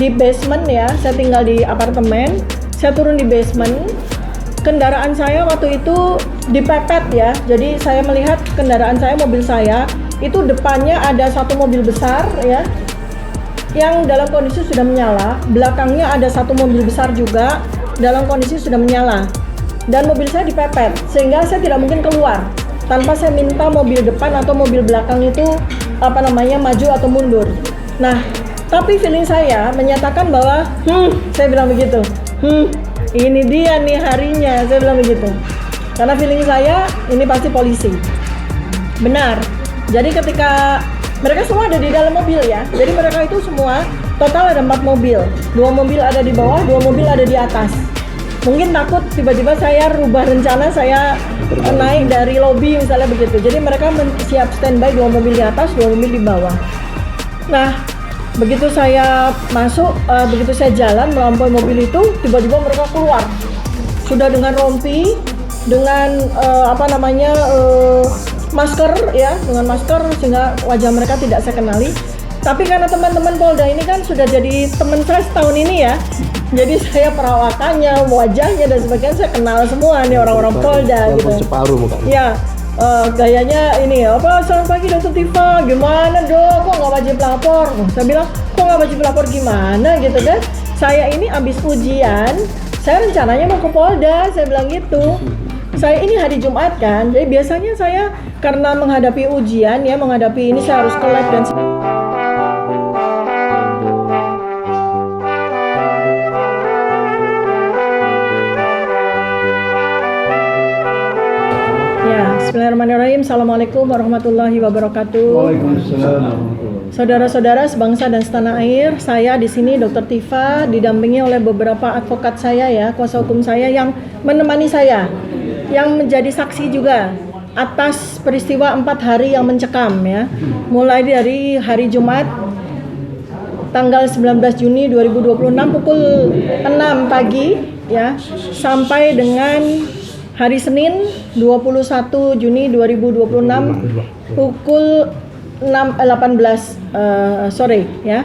di basement ya, saya tinggal di apartemen, saya turun di basement, kendaraan saya waktu itu dipepet ya, jadi saya melihat kendaraan saya, mobil saya, itu depannya ada satu mobil besar ya, yang dalam kondisi sudah menyala, belakangnya ada satu mobil besar juga, dalam kondisi sudah menyala, dan mobil saya dipepet, sehingga saya tidak mungkin keluar, tanpa saya minta mobil depan atau mobil belakang itu maju atau mundur. Nah, tapi feeling saya menyatakan bahwa saya bilang begitu, ini dia nih harinya, saya bilang begitu, karena feeling saya ini pasti polisi. Benar. Jadi ketika mereka semua ada di dalam mobil ya, jadi mereka itu semua total ada 4 mobil, 2 mobil ada di bawah, 2 mobil ada di atas. Mungkin takut tiba-tiba saya rubah rencana, saya naik dari lobi misalnya begitu. Jadi mereka siap standby 2 mobil di atas, 2 mobil di bawah. Nah, begitu saya masuk, begitu saya jalan melampaui mobil itu, tiba-tiba mereka keluar. Sudah dengan rompi, dengan masker ya, dengan masker sehingga wajah mereka tidak saya kenali. Tapi karena teman-teman Polda ini kan sudah jadi teman saya setahun ini ya, jadi saya perawakannya, wajahnya dan sebagainya saya kenal semua nih orang-orang Polda gitu. Separuh mukanya. Ya, gayanya ini ya, selamat pagi Dokter Tifa, gimana dok, kok nggak wajib lapor? Saya bilang, kok nggak wajib lapor gimana gitu kan? Saya ini habis ujian, saya rencananya mau ke Polda, saya bilang gitu. Saya ini hari Jumat kan, jadi biasanya saya karena menghadapi ujian ya, menghadapi ini saya harus ke lab dan Bismillahirrahmanirrahim. Assalamualaikum warahmatullahi wabarakatuh. Waalaikumsalam. Saudara-saudara sebangsa dan setanah air, saya di sini Dr. Tifa didampingi oleh beberapa advokat saya ya, kuasa hukum saya yang menemani saya, yang menjadi saksi juga atas peristiwa 4 hari yang mencekam ya. Mulai dari hari Jumat tanggal 19 Juni 2026 pukul 6 pagi ya, sampai dengan hari Senin 21 Juni 2026 pukul 18 sore ya.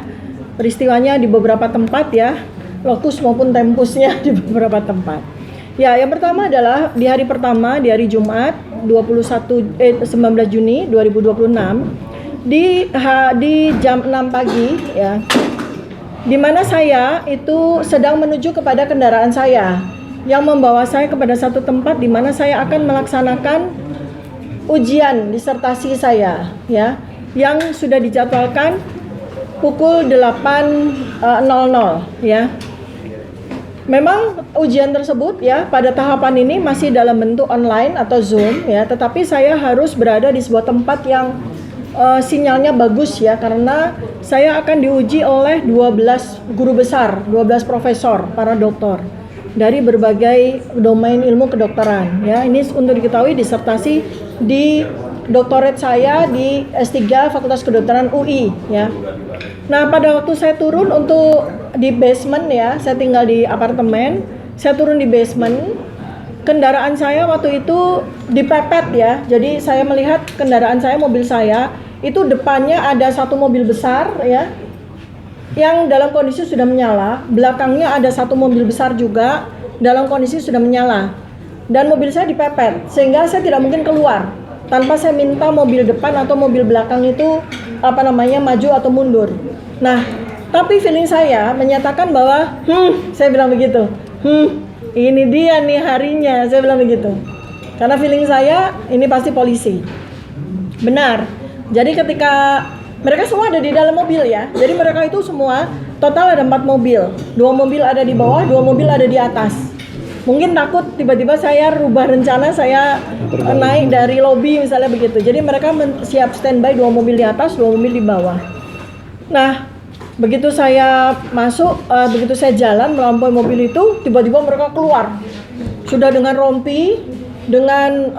Peristiwanya di beberapa tempat ya, lokus maupun tempusnya di beberapa tempat. Ya, yang pertama adalah di hari pertama, di hari Jumat 19 Juni 2026 di jam 6 pagi ya, di mana saya itu sedang menuju kepada kendaraan saya yang membawa saya kepada satu tempat di mana saya akan melaksanakan ujian disertasi saya ya, yang sudah dijadwalkan pukul 8.00 ya. Memang ujian tersebut ya pada tahapan ini masih dalam bentuk online atau Zoom ya, tetapi saya harus berada di sebuah tempat yang sinyalnya bagus ya, karena saya akan diuji oleh 12 guru besar, 12 profesor, para doktor dari berbagai domain ilmu kedokteran ya. Ini untuk diketahui disertasi di doktorat saya di S3 Fakultas Kedokteran UI ya. Nah, pada waktu saya turun untuk di basement ya, saya tinggal di apartemen, saya turun di basement, kendaraan saya waktu itu dipepet ya. Jadi saya melihat kendaraan saya, mobil saya, itu depannya ada satu mobil besar ya, yang dalam kondisi sudah menyala, belakangnya ada satu mobil besar juga dalam kondisi sudah menyala, dan mobil saya dipepet sehingga saya tidak mungkin keluar tanpa saya minta mobil depan atau mobil belakang itu maju atau mundur. Nah, tapi feeling saya menyatakan bahwa saya bilang begitu, ini dia nih harinya, saya bilang begitu, karena feeling saya ini pasti polisi. Benar. Jadi ketika mereka semua ada di dalam mobil ya, jadi mereka itu semua total ada 4 mobil, 2 mobil ada di bawah, 2 mobil ada di atas. Mungkin takut tiba-tiba saya rubah rencana, saya naik dari lobi misalnya begitu. Jadi mereka siap standby 2 mobil di atas, 2 mobil di bawah. Nah, begitu saya masuk, begitu saya jalan melampaui mobil itu, tiba-tiba mereka keluar. Sudah dengan rompi, dengan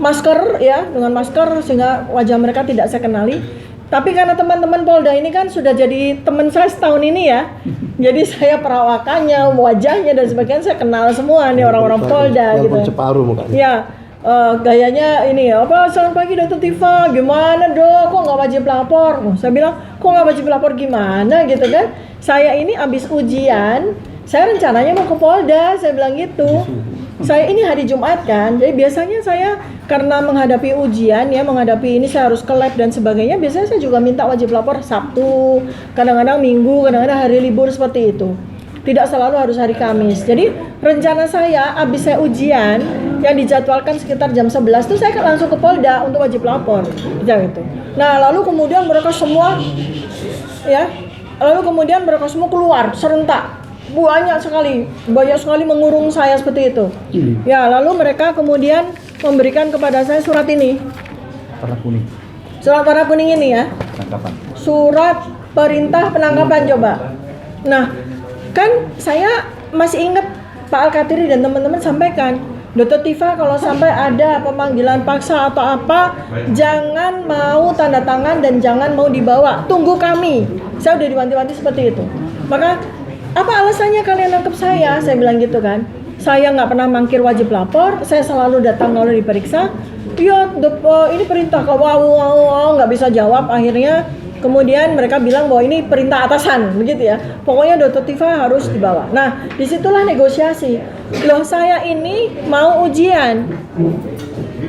masker ya, dengan masker sehingga wajah mereka tidak saya kenali. Tapi karena teman-teman Polda ini kan sudah jadi teman saya setahun ini ya, jadi saya perawakannya, wajahnya dan sebagainya saya kenal semua nih orang-orang Polda gitu. Separuh mukanya. Ya, gayanya ini ya, apa selamat pagi Dokter Tifa, gimana dok, kok nggak wajib lapor? Saya bilang, kok nggak wajib lapor gimana gitu kan? Saya ini habis ujian, saya rencananya mau ke Polda, saya bilang gitu. Saya ini hari Jumat kan, jadi biasanya saya karena menghadapi ujian ya, menghadapi ini saya harus ke lab dan sebagainya, biasanya saya juga minta wajib lapor Sabtu, kadang-kadang Minggu, kadang-kadang hari libur seperti itu. Tidak selalu harus hari Kamis. Jadi rencana saya habis saya ujian yang dijadwalkan sekitar jam 11 itu saya langsung ke Polda untuk wajib lapor. Gitu. Nah, lalu kemudian mereka semua keluar serentak. Banyak sekali mengurung saya seperti itu. Ya, lalu mereka kemudian memberikan kepada saya surat ini. Warna kuning. Surat warna kuning ini ya. Penangkapan. Surat perintah penangkapan coba. Nah, kan saya masih ingat Pak Al-Katiri dan teman-teman sampaikan, Dokter Tifa kalau sampai ada pemanggilan paksa atau apa, jangan mau tanda tangan dan jangan mau dibawa, tunggu kami. Saya udah diwanti-wanti seperti itu. Maka apa alasannya kalian nangkep saya? Saya bilang gitu kan. Saya nggak pernah mangkir wajib lapor, saya selalu datang kalau diperiksa. Iya, ini perintah kok, nggak bisa jawab. Akhirnya kemudian mereka bilang bahwa ini perintah atasan, begitu ya. Pokoknya Dokter Tifa harus dibawa. Nah, disitulah negosiasi. Loh, saya ini mau ujian.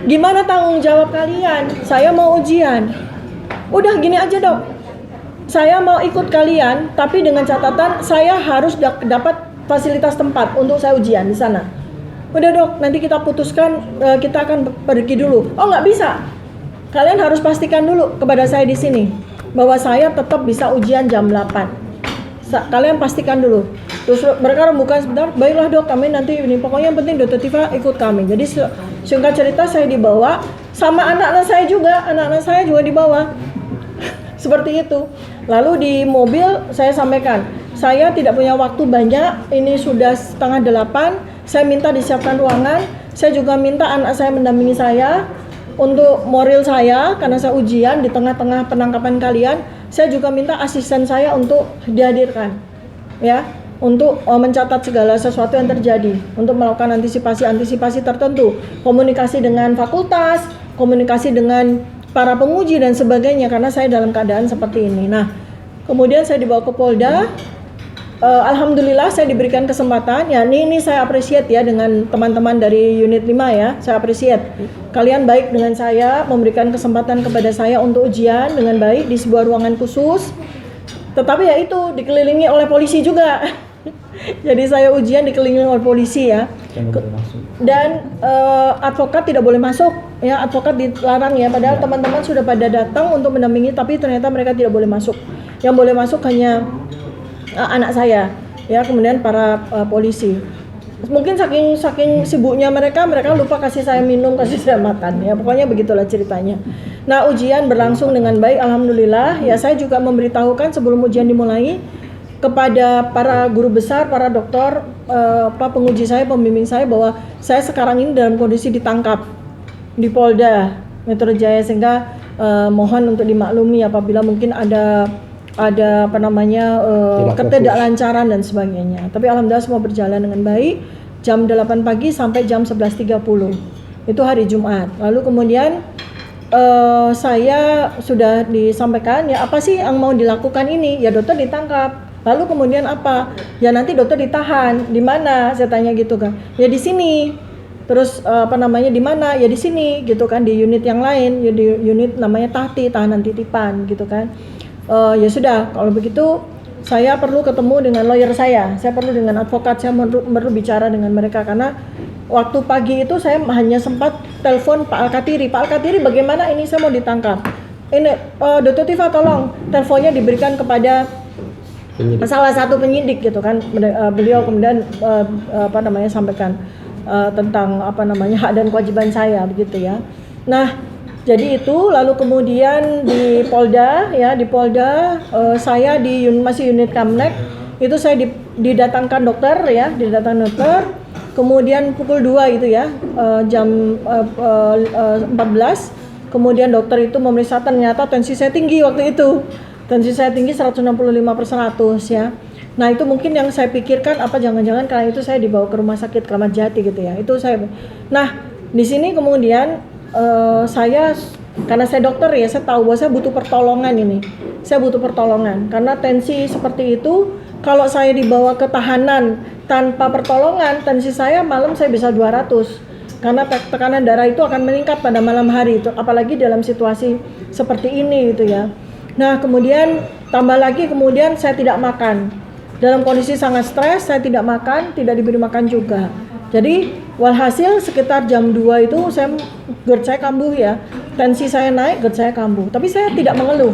Gimana tanggung jawab kalian? Saya mau ujian. Udah gini aja dok. Saya mau ikut kalian, tapi dengan catatan saya harus dapat fasilitas tempat untuk saya ujian di sana. Udah dok, nanti kita putuskan, kita akan pergi dulu. Oh nggak bisa. Kalian harus pastikan dulu kepada saya di sini bahwa saya tetap bisa ujian jam 8. Kalian pastikan dulu. Terus mereka rembukan sebentar, baiklah dok, kami nanti ini. Pokoknya yang penting Dokter Tifa ikut kami. Jadi singkat cerita saya dibawa, sama anak-anak saya juga dibawa. Seperti itu. Lalu di mobil saya sampaikan, saya tidak punya waktu banyak, ini sudah 7:30, saya minta disiapkan ruangan, saya juga minta anak saya mendampingi saya untuk moral saya karena saya ujian di tengah-tengah penangkapan kalian. Saya juga minta asisten saya untuk dihadirkan ya, untuk mencatat segala sesuatu yang terjadi, untuk melakukan antisipasi tertentu, komunikasi dengan fakultas, komunikasi dengan para penguji dan sebagainya, karena saya dalam keadaan seperti ini. Nah, kemudian saya dibawa ke Polda. Alhamdulillah saya diberikan kesempatan. Ya, ini saya appreciate ya dengan teman-teman dari unit 5 ya. Saya appreciate. Kalian baik dengan saya, memberikan kesempatan kepada saya untuk ujian dengan baik di sebuah ruangan khusus. Tetapi ya itu dikelilingi oleh polisi juga. Jadi saya ujian dikelilingi oleh polisi ya. Dan advokat tidak boleh masuk ya, advokat dilarang ya, padahal teman-teman sudah pada datang untuk mendampingi, tapi ternyata mereka tidak boleh masuk. Yang boleh masuk hanya anak saya ya, kemudian para polisi. Mungkin saking sibuknya mereka lupa kasih saya minum, kasih saya makan ya, pokoknya begitulah ceritanya. Nah, ujian berlangsung dengan baik alhamdulillah ya. Saya juga memberitahukan sebelum ujian dimulai kepada para guru besar, para dokter, penguji saya, pembimbing saya, bahwa saya sekarang ini dalam kondisi ditangkap di Polda Metro Jaya, sehingga mohon untuk dimaklumi apabila mungkin ada ketidaklancaran dan sebagainya. Tapi alhamdulillah semua berjalan dengan baik. Jam 8 pagi sampai jam 11.30 itu hari Jumat. Lalu kemudian saya sudah disampaikan ya, apa sih yang mau dilakukan ini? Ya dokter ditangkap. Lalu kemudian apa? Ya nanti dokter ditahan. Di mana? Saya tanya gitu kan. Ya di sini. Terus di mana? Ya di sini gitu kan, di unit yang lain, ya di unit namanya tahanan titipan gitu kan. Ya sudah, kalau begitu saya perlu ketemu dengan lawyer saya perlu dengan advokat, saya perlu bicara dengan mereka, karena waktu pagi itu saya hanya sempat telepon Pak Al-Katiri. Pak Al-Katiri, bagaimana ini, saya mau ditangkap. Ini Dokter Tifa tolong, teleponnya diberikan kepada salah satu penyidik gitu kan. Beliau kemudian sampaikan tentang hak dan kewajiban saya begitu ya. Nah, jadi itu, lalu kemudian di Polda saya masih unit Kamnek, itu saya didatangkan dokter. Kemudian pukul 2 itu ya, jam 14, kemudian dokter itu memeriksa, ternyata tensi saya tinggi waktu itu. Tensi saya tinggi 165/100 ya. Nah, itu mungkin yang saya pikirkan, apa jangan-jangan kali itu saya dibawa ke rumah sakit Kramat Jati gitu ya. Itu saya. Nah, Di sini kemudian saya, karena saya dokter ya, saya tahu bahwa saya butuh pertolongan ini. Saya butuh pertolongan karena tensi seperti itu, kalau saya dibawa ke tahanan tanpa pertolongan, tensi saya malam saya bisa 200. Karena tekanan darah itu akan meningkat pada malam hari itu, apalagi dalam situasi seperti ini gitu ya. Nah, kemudian tambah lagi kemudian saya tidak makan. Dalam kondisi sangat stres, saya tidak makan, tidak diberi makan juga. Jadi walhasil sekitar jam 2 itu GERD saya kambuh ya. Tensi saya naik, GERD saya kambuh. Tapi saya tidak mengeluh,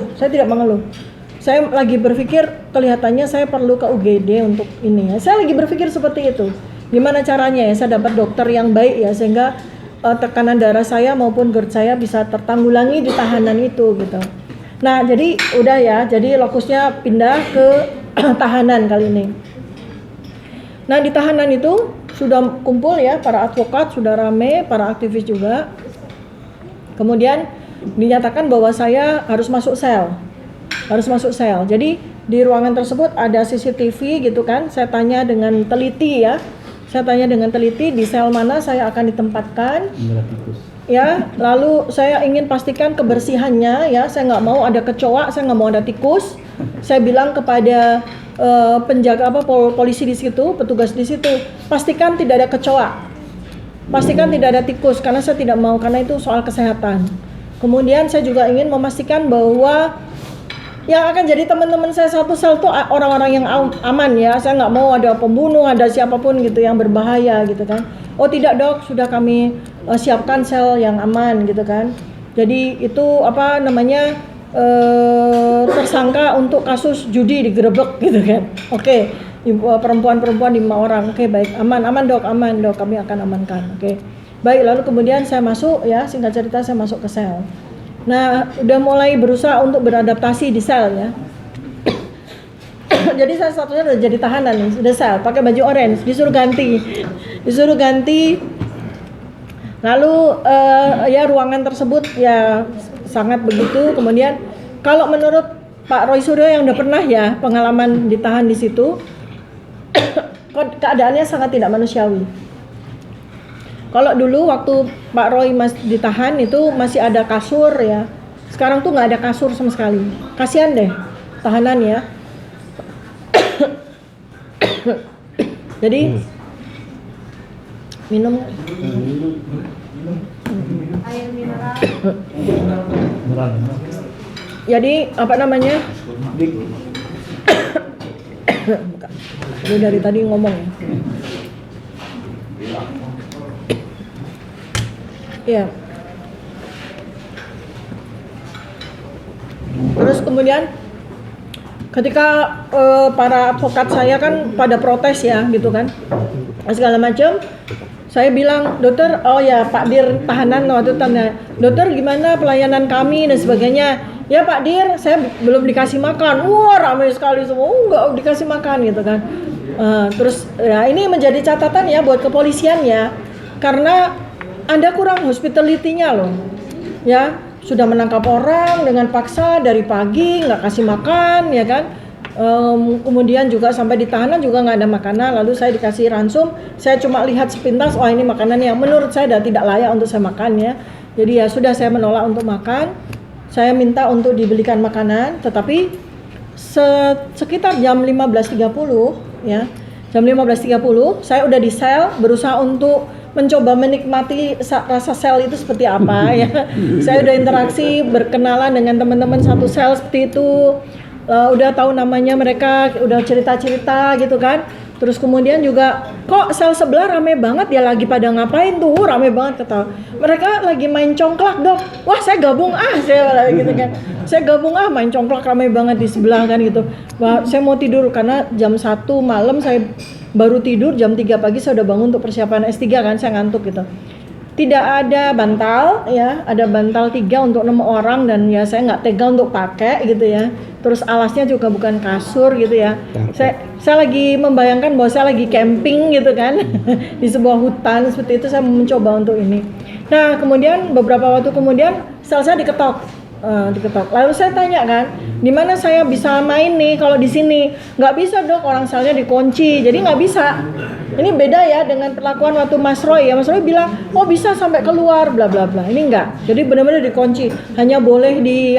Saya lagi berpikir kelihatannya saya perlu ke UGD untuk ini ya. Saya lagi berpikir seperti itu. Gimana caranya ya saya dapat dokter yang baik ya, sehingga tekanan darah saya maupun GERD saya bisa tertanggulangi di tahanan itu gitu. Nah, jadi udah ya, jadi lokusnya pindah ke tahanan kali ini. Nah, di tahanan itu sudah kumpul ya, para advokat sudah rame, para aktivis juga. Kemudian dinyatakan bahwa saya harus masuk sel. Jadi di ruangan tersebut ada CCTV gitu kan. Saya tanya dengan teliti di sel mana saya akan ditempatkan. Ya, lalu saya ingin pastikan kebersihannya ya. Saya nggak mau ada kecoa, saya nggak mau ada tikus. Saya bilang kepada penjaga polisi di situ, petugas di situ, pastikan tidak ada kecoa, pastikan tidak ada tikus, karena saya tidak mau, karena itu soal kesehatan. Kemudian saya juga ingin memastikan bahwa yang akan jadi teman-teman saya satu sel itu orang-orang yang aman ya. Saya nggak mau ada pembunuh, ada siapapun gitu yang berbahaya gitu kan. Oh tidak dok, sudah kami siapkan sel yang aman gitu kan. Jadi itu tersangka untuk kasus judi digerebek gitu kan. Oke, perempuan-perempuan 5 orang. Oke, baik, aman dok, kami akan amankan. Oke. Baik, lalu kemudian saya masuk ya, singkat cerita saya masuk ke sel. Nah, udah mulai berusaha untuk beradaptasi di sel ya. Jadi saya statusnya udah jadi tahanan nih, udah sel, pakai baju orange, disuruh ganti. Lalu ya ruangan tersebut ya sangat begitu. Kemudian kalau menurut Pak Roy Suryo yang udah pernah ya pengalaman ditahan di situ, keadaannya sangat tidak manusiawi. Kalau dulu waktu Pak Roy ditahan itu masih ada kasur ya. Sekarang tuh nggak ada kasur sama sekali. Kasihan deh tahanan ya. Jadi minum air mineral. Jadi apa namanya? Ini dari tadi ngomong ya. Ya. Terus kemudian ketika para advokat saya kan pada protes ya gitu kan, segala macam, saya bilang dokter, oh ya Pak Dir tahanan waktu tanya, dokter gimana pelayanan kami dan sebagainya. Ya Pak Dir, saya belum dikasih makan. Wah ramai sekali semua, enggak dikasih makan gitu kan. Terus ya ini menjadi catatan ya buat kepolisian ya, karena Anda kurang hospitality-nya loh, ya sudah menangkap orang dengan paksa dari pagi nggak kasih makan ya kan, kemudian juga sampai di tahanan juga nggak ada makanan, lalu saya dikasih ransum, saya cuma lihat sepintas, oh ini makanan yang menurut saya sudah tidak layak untuk saya makan ya, jadi ya sudah saya menolak untuk makan, saya minta untuk dibelikan makanan, tetapi sekitar jam 15.30 ya, jam 15.30 saya udah di sel berusaha untuk mencoba menikmati rasa sel itu seperti apa ya. Saya udah interaksi, berkenalan dengan teman-teman satu sel seperti itu, udah tahu namanya mereka, udah cerita-cerita gitu kan. Terus kemudian juga kok sel sebelah rame banget ya, lagi pada ngapain tuh, rame banget kata mereka lagi main congklak dok. Wah saya gabung saya gitu kan, saya gabung main congklak rame banget di sebelah kan gitu. Wah saya mau tidur karena jam 1 malam saya baru tidur, jam 3 pagi saya udah bangun untuk persiapan S3 kan, saya ngantuk gitu. Tidak ada bantal ya, ada bantal 3 untuk 6 orang dan ya saya nggak tega untuk pakai gitu ya. Terus alasnya juga bukan kasur gitu ya. Saya lagi membayangkan bahwa saya lagi camping gitu kan di sebuah hutan seperti itu, saya mencoba untuk ini. Nah kemudian beberapa waktu kemudian sel saya diketok. Lalu saya tanya kan, di mana saya bisa main nih kalau di sini? Nggak bisa dok, orang selnya dikunci, jadi nggak bisa. Ini beda ya dengan perlakuan waktu Mas Roy ya. Mas Roy bilang, oh bisa sampai keluar, bla bla bla. Ini enggak. Jadi benar-benar dikunci. Hanya boleh di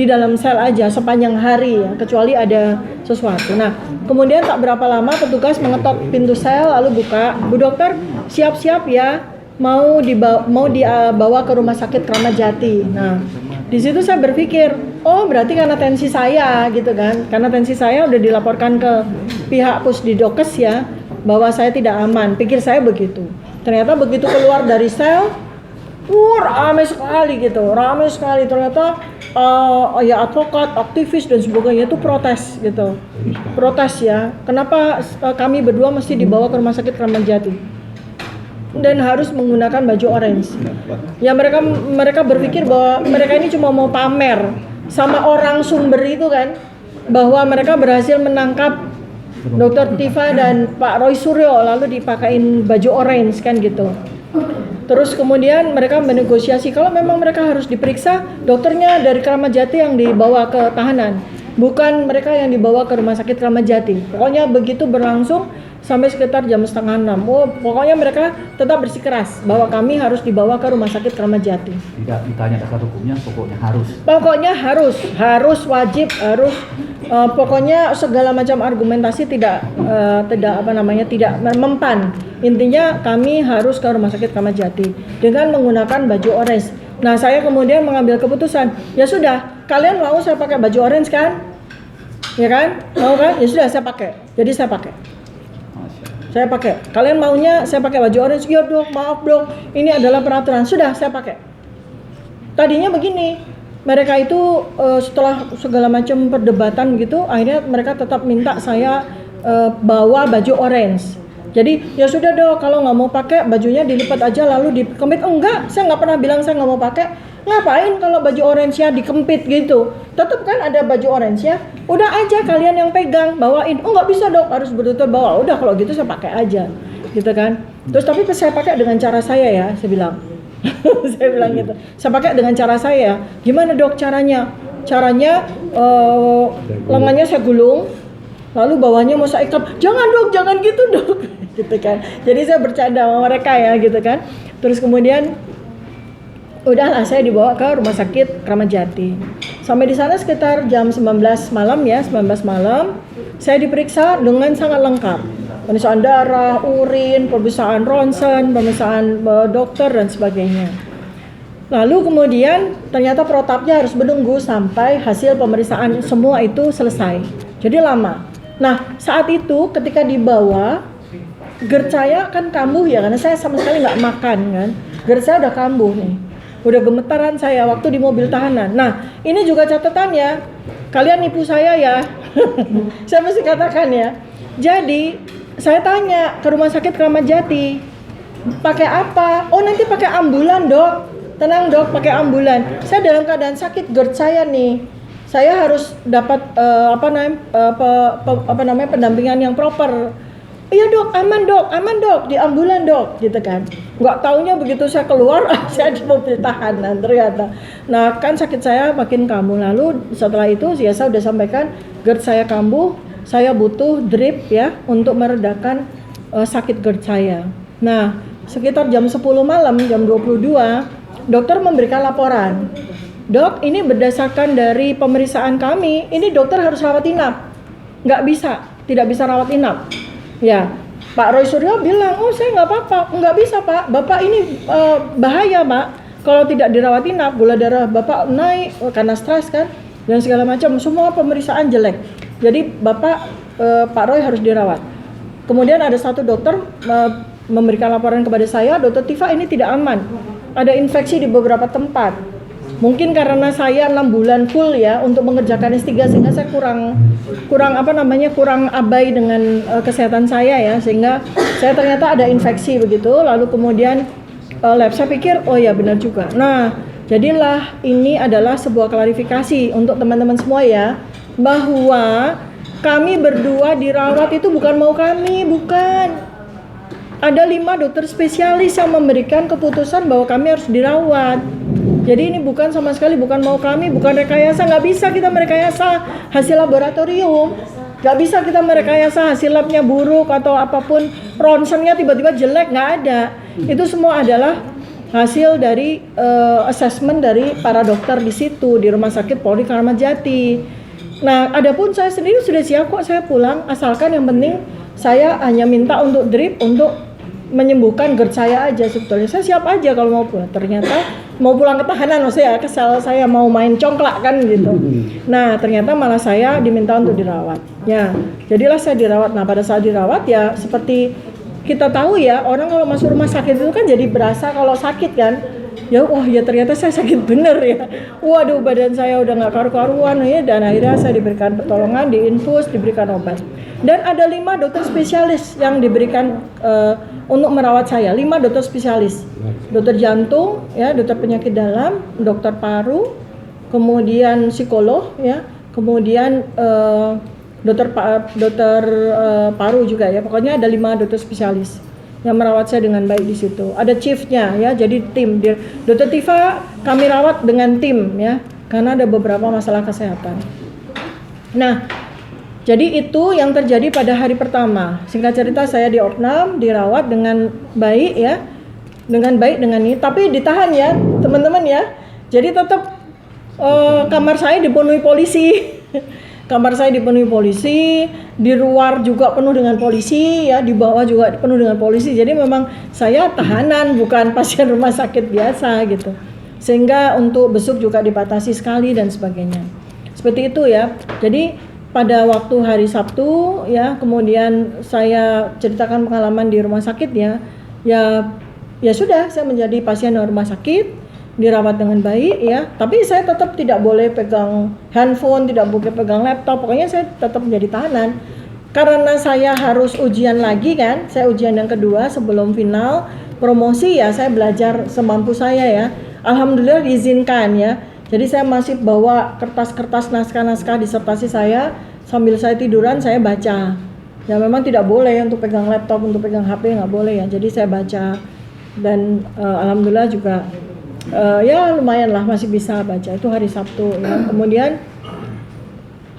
dalam sel aja sepanjang hari ya, kecuali ada sesuatu. Nah, kemudian tak berapa lama petugas mengetok pintu sel lalu buka. Bu dokter, siap-siap ya, mau dibawa ke rumah sakit Kramat Jati. Nah, di situ saya berpikir, oh berarti karena tensi saya gitu kan. Karena tensi saya udah dilaporkan ke pihak Pusdidokes ya, bahwa saya tidak aman. Pikir saya begitu. Ternyata begitu keluar dari sel, ramai sekali gitu, ramai sekali. Ternyata ya advokat, aktivis dan sebagainya itu protes gitu, protes ya. Kenapa kami berdua mesti dibawa ke rumah sakit Kramat Jati dan harus menggunakan baju orange? Ya mereka berpikir bahwa mereka ini cuma mau pamer sama orang sumber itu kan, bahwa mereka berhasil menangkap Dr. Tifa dan Pak Roy Suryo lalu dipakein baju orange kan gitu. Terus kemudian mereka menegosiasi kalau memang mereka harus diperiksa, dokternya dari Kramat Jati yang dibawa ke tahanan, bukan mereka yang dibawa ke rumah sakit Kramat Jati. Pokoknya begitu berlangsung sampai sekitar jam 5:30. Oh, pokoknya mereka tetap bersikeras bahwa kami harus dibawa ke rumah sakit Kramat Jati. Tidak ditanya dasar hukumnya, pokoknya harus. Pokoknya harus wajib harus. Pokoknya segala macam argumentasi tidak mempan. Intinya kami harus ke rumah sakit Kramat Jati dengan menggunakan baju orange. Nah, saya kemudian mengambil keputusan, ya sudah, kalian mau saya pakai baju orange kan? Ya kan? Mau kan? Ya sudah, saya pakai. Jadi saya pakai. Saya pakai. Kalian maunya saya pakai baju orange? Ya dok, maaf dok, ini adalah peraturan. Sudah, saya pakai. Tadinya begini, mereka itu setelah segala macam perdebatan gitu, akhirnya mereka tetap minta saya bawa baju orange. Jadi ya sudah dok, kalau nggak mau pakai bajunya dilipat aja lalu dikempit. Enggak, saya nggak pernah bilang saya nggak mau pakai. Ngapain kalau baju orange-nya dikempit gitu? Tetap kan ada baju orange ya. Udah aja kalian yang pegang, bawain. Oh nggak bisa dok, harus betul-betul bawa. Udah kalau gitu saya pakai aja, gitu kan. Terus tapi saya pakai dengan cara saya ya, saya bilang. Saya bilang gitu. Saya pakai dengan cara saya. Gimana dok caranya? Caranya lengannya saya gulung, lalu bawahnya mau saya ikat. Jangan dok, jangan gitu dok. Gitu kan. Jadi saya bercanda sama mereka ya, gitu kan. Terus kemudian udahlah saya dibawa ke rumah sakit Kramat Jati. Sampai di sana sekitar jam 19 malam ya, 19 malam. Saya diperiksa dengan sangat lengkap. Pemeriksaan darah, urin, pemeriksaan ronsen, pemeriksaan dokter dan sebagainya. Lalu kemudian ternyata protapnya harus menunggu sampai hasil pemeriksaan semua itu selesai. Jadi lama. Nah, saat itu ketika dibawa, GERD saya kan kambuh ya, karena saya sama sekali nggak makan kan. GERD saya udah kambuh nih. Udah gemetaran saya waktu di mobil tahanan. Nah, ini juga catatan ya. Kalian nipu saya ya. Saya mesti katakan ya. Jadi, saya tanya ke rumah sakit Kramat Jati, pakai apa? Oh, nanti pakai ambulan, Dok. Tenang, Dok, pakai ambulan. Saya dalam keadaan sakit GERD saya nih. Saya harus dapat pendampingan yang proper. Iya dok, aman dok, di ambulan dok, gitu kan. Nggak taunya begitu saya keluar, saya di mobil tahanan ternyata. Nah kan sakit saya makin kambuh. Lalu setelah itu ya saya udah sampaikan GERD saya kambuh, saya butuh drip ya untuk meredakan sakit GERD saya. Nah sekitar jam 10 malam, jam 22, dokter memberikan laporan. Dok, ini berdasarkan dari pemeriksaan kami, ini dokter harus rawat inap. Tidak bisa rawat inap. Ya, Pak Roy Suryo bilang, oh saya nggak apa-apa, nggak bisa Pak, Bapak ini bahaya Pak, kalau tidak dirawat inap, gula darah Bapak naik karena stres kan, dan segala macam, semua pemeriksaan jelek. Jadi Bapak, Pak Roy harus dirawat. Kemudian ada satu dokter memberikan laporan kepada saya, Dr. Tifa ini tidak aman, ada infeksi di beberapa tempat. Mungkin karena saya 6 bulan full ya untuk mengerjakan S3 sehingga saya kurang abai dengan kesehatan saya ya, sehingga saya ternyata ada infeksi begitu. Lalu kemudian lab saya pikir oh ya benar juga. Nah, jadilah ini adalah sebuah klarifikasi untuk teman-teman semua ya, bahwa kami berdua dirawat itu bukan mau kami, bukan. Ada 5 dokter spesialis yang memberikan keputusan bahwa kami harus dirawat. Jadi ini bukan sama sekali bukan mau kami, bukan rekayasa, nggak bisa kita merekayasa hasil laboratorium. Nggak bisa kita merekayasa hasil labnya buruk atau apapun, ronsennya tiba-tiba jelek, nggak ada. Itu semua adalah hasil dari assessment dari para dokter di situ di Rumah Sakit Polri Kramat Jati. Nah, adapun saya sendiri sudah siap kok saya pulang, asalkan yang penting saya hanya minta untuk drip untuk menyembuhkan GERD saya aja sebetulnya. Saya siap aja kalau mau pulang. Ternyata mau pulang ke tahanan, maksudnya kesal saya mau main congklak kan gitu. Nah, ternyata malah saya diminta untuk dirawat. Ya, jadilah saya dirawat. Nah, pada saat dirawat ya seperti kita tahu ya, orang kalau masuk rumah sakit itu kan jadi berasa kalau sakit kan. Ya, wah ya ternyata saya sakit bener ya. Waduh, badan saya udah nggak karu-karuan ya, dan akhirnya saya diberikan pertolongan, diinfus, diberikan obat. Dan ada 5 dokter spesialis yang diberikan untuk merawat saya. 5 dokter spesialis, dokter jantung, ya, dokter penyakit dalam, dokter paru, kemudian psikolog, ya, kemudian dokter paru juga ya. Pokoknya ada 5 dokter spesialis yang merawat saya dengan baik di situ. Ada chiefnya ya, jadi tim. Dokter Tifa kami rawat dengan tim ya, karena ada beberapa masalah kesehatan. Nah, jadi itu yang terjadi pada hari pertama. Singkat cerita saya di Opnam, dirawat dengan baik ya, dengan baik dengan ini. Tapi ditahan ya teman-teman ya. Jadi tetap kamar saya dipenuhi polisi. Kamar saya dipenuhi polisi, di luar juga penuh dengan polisi ya, di bawah juga penuh dengan polisi. Jadi memang saya tahanan, bukan pasien rumah sakit biasa gitu. Sehingga untuk besuk juga dibatasi sekali dan sebagainya. Seperti itu ya. Jadi pada waktu hari Sabtu ya, kemudian saya ceritakan pengalaman di rumah sakit ya. Ya sudah, saya menjadi pasien rumah sakit, dirawat dengan baik ya, tapi saya tetap tidak boleh pegang handphone, tidak boleh pegang laptop, pokoknya saya tetap menjadi tahanan karena saya harus ujian lagi kan. Saya ujian yang kedua sebelum final promosi ya, saya belajar semampu saya ya, alhamdulillah diizinkan ya. Jadi saya masih bawa kertas-kertas naskah-naskah disertasi saya, sambil saya tiduran saya baca ya. Memang tidak boleh untuk pegang laptop, untuk pegang HP nggak boleh ya, jadi saya baca dan alhamdulillah juga ya lumayan lah masih bisa baca. Itu hari Sabtu ya. Kemudian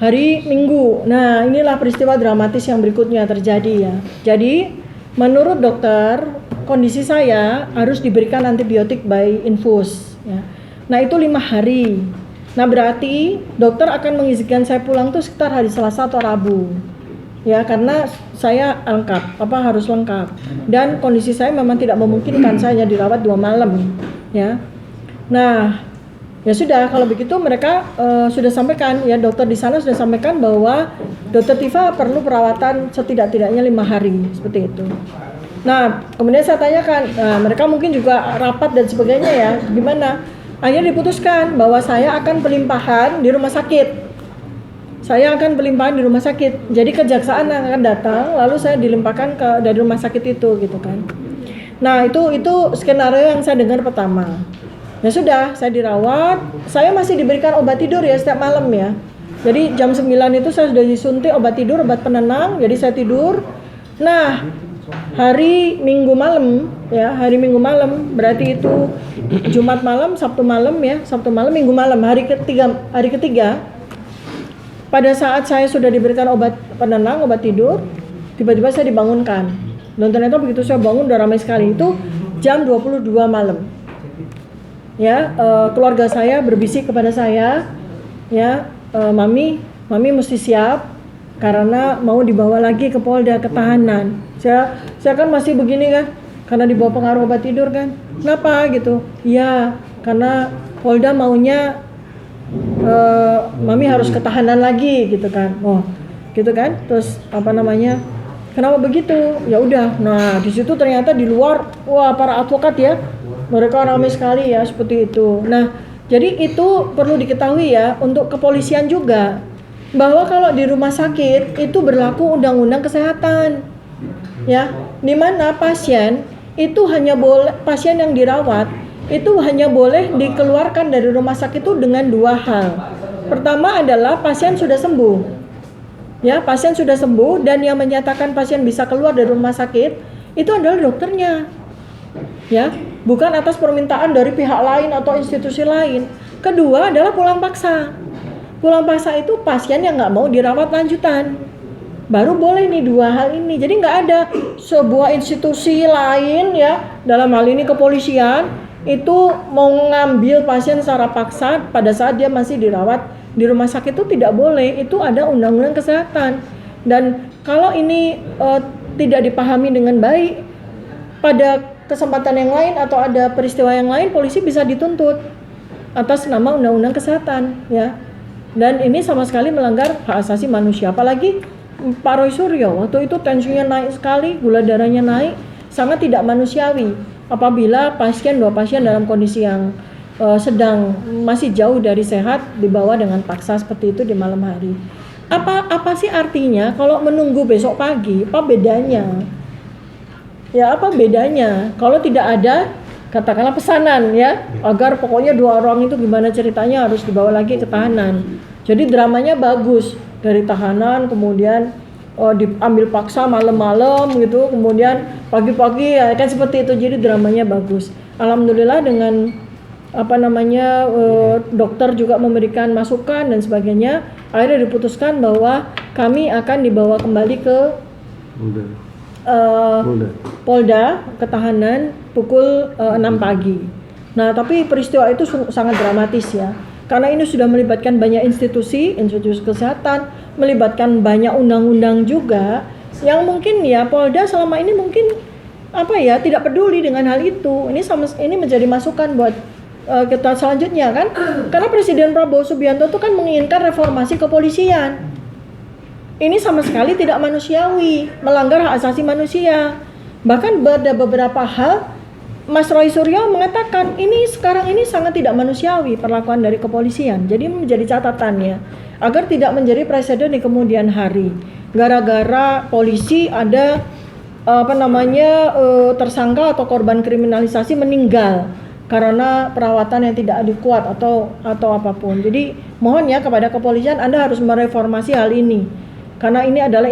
hari Minggu, nah inilah peristiwa dramatis yang berikutnya terjadi ya. Jadi menurut dokter kondisi saya harus diberikan antibiotik by infus ya. Nah itu 5 hari. Nah berarti dokter akan mengizinkan saya pulang tuh sekitar hari Selasa atau Rabu ya, karena saya harus lengkap dan kondisi saya memang tidak memungkinkan saya hanya dirawat 2 malam ya. Nah, ya sudah kalau begitu mereka sudah sampaikan ya, dokter di sana sudah sampaikan bahwa dokter Tifa perlu perawatan setidak-tidaknya 5 hari seperti itu. Nah, kemudian saya tanyakan, mereka mungkin juga rapat dan sebagainya ya, gimana? Akhirnya diputuskan bahwa saya akan pelimpahan di rumah sakit. Saya akan pelimpahan di rumah sakit. Jadi kejaksaan akan datang, lalu saya dilimpahkan dari rumah sakit itu gitu kan. Nah, itu skenario yang saya dengar pertama. Ya sudah, saya dirawat, saya masih diberikan obat tidur ya setiap malam ya. Jadi jam 9 itu saya sudah disuntik obat tidur, obat penenang, jadi saya tidur. Nah, hari Minggu malam ya, hari Minggu malam berarti itu Jumat malam, Sabtu malam ya, Sabtu malam, Minggu malam, hari ketiga. Pada saat saya sudah diberikan obat penenang, obat tidur, tiba-tiba saya dibangunkan. Dan ternyata begitu saya bangun udah ramai sekali, itu jam 22 malam. Ya, keluarga saya berbisik kepada saya, ya, mami mesti siap karena mau dibawa lagi ke Polda, ke tahanan. Saya kan masih begini kan, karena dibawa pengaruh obat tidur kan. Kenapa gitu? Ya, karena Polda maunya mami harus ke tahanan lagi gitu kan. Oh, gitu kan. Terus kenapa begitu? Ya udah. Nah, di situ ternyata di luar, wah para advokat ya. Mereka ramai sekali ya seperti itu. Nah, jadi itu perlu diketahui ya untuk kepolisian juga, bahwa kalau di rumah sakit itu berlaku undang-undang kesehatan. Ya, di mana pasien yang dirawat itu hanya boleh dikeluarkan dari rumah sakit itu dengan 2 hal. Pertama adalah pasien sudah sembuh. Ya, pasien sudah sembuh dan yang menyatakan pasien bisa keluar dari rumah sakit itu adalah dokternya. Ya, bukan atas permintaan dari pihak lain atau institusi lain. Kedua adalah pulang paksa. Pulang paksa itu pasien yang nggak mau dirawat lanjutan. baru boleh nih dua hal ini. Jadi nggak ada sebuah institusi lain ya, dalam hal ini kepolisian, itu mau ngambil pasien secara paksa pada saat dia masih dirawat di rumah sakit, itu tidak boleh. Itu ada undang-undang kesehatan. Dan kalau ini tidak dipahami dengan baik, pada kesempatan yang lain atau ada peristiwa yang lain, polisi bisa dituntut atas nama undang-undang kesehatan ya. Dan ini sama sekali melanggar hak asasi manusia. Apalagi Pak Roy Suryo waktu itu tensinya naik sekali, gula darahnya naik, sangat tidak manusiawi apabila dua pasien dalam kondisi yang sedang masih jauh dari sehat dibawa dengan paksa seperti itu di malam hari. Apa sih artinya kalau menunggu besok pagi? Apa bedanya? Ya, apa bedanya? Kalau tidak ada katakanlah pesanan ya, agar pokoknya dua orang itu gimana ceritanya harus dibawa lagi ke tahanan. Jadi dramanya bagus, dari tahanan kemudian diambil paksa malam-malam gitu, kemudian pagi-pagi ya kan seperti itu. Jadi dramanya bagus. Alhamdulillah dengan dokter juga memberikan masukan dan sebagainya, akhirnya diputuskan bahwa kami akan dibawa kembali ke Polda ke tahanan pukul 6 pagi. Nah, tapi peristiwa itu sangat dramatis ya. Karena ini sudah melibatkan banyak institusi kesehatan, melibatkan banyak undang-undang juga, yang mungkin ya Polda selama ini mungkin tidak peduli dengan hal itu. Ini menjadi masukan buat kita selanjutnya kan. Karena Presiden Prabowo Subianto itu kan menginginkan reformasi kepolisian. Ini sama sekali tidak manusiawi, melanggar hak asasi manusia. Bahkan ada beberapa hal Mas Roy Suryo mengatakan sekarang ini sangat tidak manusiawi perlakuan dari kepolisian. Jadi menjadi catatannya agar tidak menjadi presiden di kemudian hari. Gara-gara polisi ada tersangka atau korban kriminalisasi meninggal karena perawatan yang tidak adekuat atau apapun. Jadi mohon ya kepada kepolisian, Anda harus mereformasi hal ini. Karena ini adalah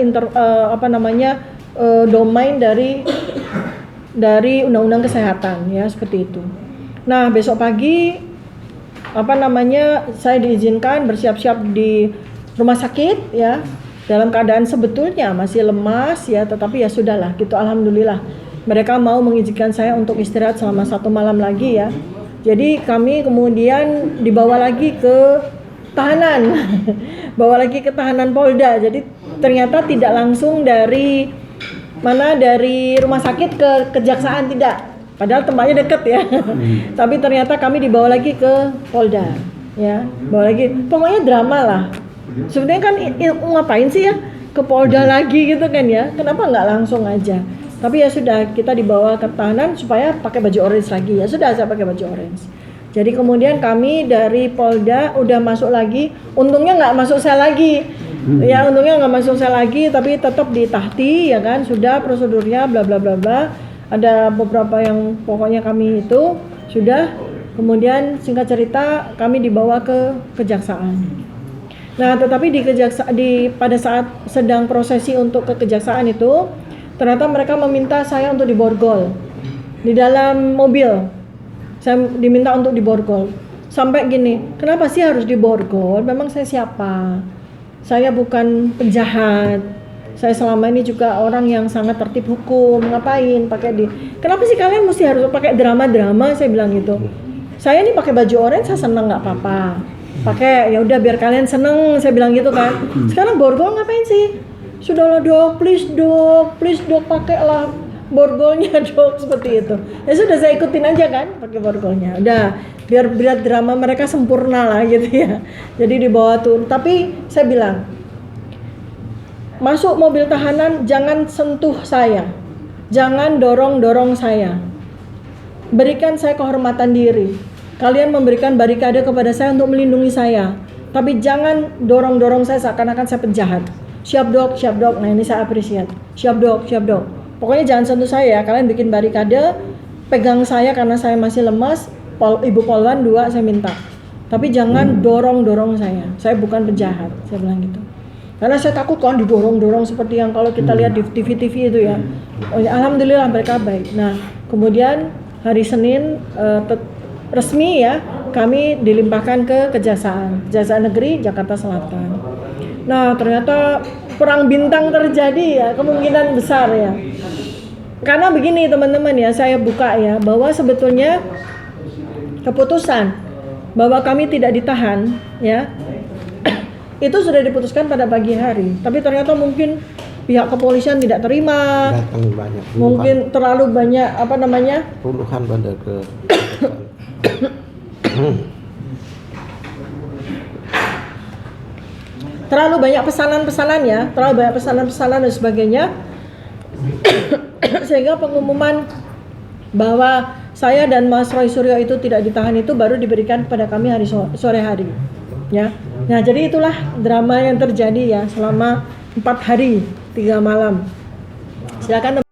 domain dari undang-undang kesehatan ya, seperti itu. Nah, besok pagi saya diizinkan bersiap-siap di rumah sakit ya, dalam keadaan sebetulnya masih lemas ya, tetapi ya sudahlah gitu, alhamdulillah. Mereka mau mengizinkan saya untuk istirahat selama 1 malam lagi ya. Jadi kami kemudian dibawa lagi ke tahanan. Bawa lagi ke tahanan Polda. Jadi ternyata tidak langsung dari rumah sakit ke kejaksaan, tidak. Padahal tempatnya dekat ya. Tapi ternyata kami dibawa lagi ke Polda ya. Bawa lagi. Pokoknya drama lah. Sebenarnya kan ngapain sih ya ke Polda lagi gitu kan ya. Kenapa nggak langsung aja? Tapi ya sudah, kita dibawa ke tahanan supaya pakai baju orange lagi. Ya sudah, saya pakai baju orange. Jadi kemudian kami dari Polda udah masuk lagi. Untungnya nggak masuk sel lagi. Ya, untungnya nggak masuk sel lagi, tapi tetap ditahti ya kan. Sudah prosedurnya bla bla bla bla. Ada beberapa yang pokoknya kami itu sudah. Kemudian singkat cerita kami dibawa ke kejaksaan. Nah, tetapi pada saat sedang prosesi untuk ke kejaksaan itu, ternyata mereka meminta saya untuk diborgol di dalam mobil. Saya diminta untuk diborgol. Sampai gini, kenapa sih harus diborgol? Memang saya siapa? Saya bukan penjahat. Saya selama ini juga orang yang sangat tertib hukum. Ngapain kenapa sih kalian mesti harus pakai drama-drama? Saya bilang gitu. Saya ini pakai baju orange, saya seneng, nggak apa-apa. Pakai, ya udah biar kalian seneng, saya bilang gitu kan. Sekarang borgol ngapain sih? Sudahlah dok, please dok, pakailah borgolnya dok, seperti itu. Ya sudah, saya ikutin aja kan, pakai borgolnya. Udah, biar drama mereka sempurna lah gitu ya. Jadi dibawa tuh. Tapi saya bilang, masuk mobil tahanan jangan sentuh saya, jangan dorong saya. Berikan saya kehormatan diri. Kalian memberikan barikade kepada saya untuk melindungi saya, tapi jangan dorong saya seakan-akan saya penjahat. Siap dok. Nah, ini saya apresiat. Siap dok. Pokoknya jangan sentuh saya ya. Kalian bikin barikade, pegang saya karena saya masih lemas. Ibu Polwan 2 saya minta. Tapi jangan dorong saya. Saya bukan penjahat, saya bilang gitu. Karena saya takut kan didorong seperti yang kalau kita lihat di TV itu ya. Alhamdulillah mereka baik. Nah, kemudian hari Senin resmi ya, kami dilimpahkan ke Kejaksaan Negeri Jakarta Selatan. Nah, ternyata perang bintang terjadi ya, kemungkinan besar ya. Karena begini teman-teman ya, saya buka ya, bahwa sebetulnya keputusan bahwa kami tidak ditahan ya, itu sudah diputuskan pada pagi hari. Tapi ternyata mungkin pihak kepolisian tidak terima, datang banyak, mungkin terlalu banyak puluhan bandar ke terlalu banyak pesanan-pesanan ya, terlalu banyak pesanan-pesanan dan sebagainya. Sehingga pengumuman bahwa saya dan Mas Roy Suryo itu tidak ditahan itu baru diberikan kepada kami hari sore hari ya. Nah, jadi itulah drama yang terjadi ya selama 4 hari 3 malam. Silakan.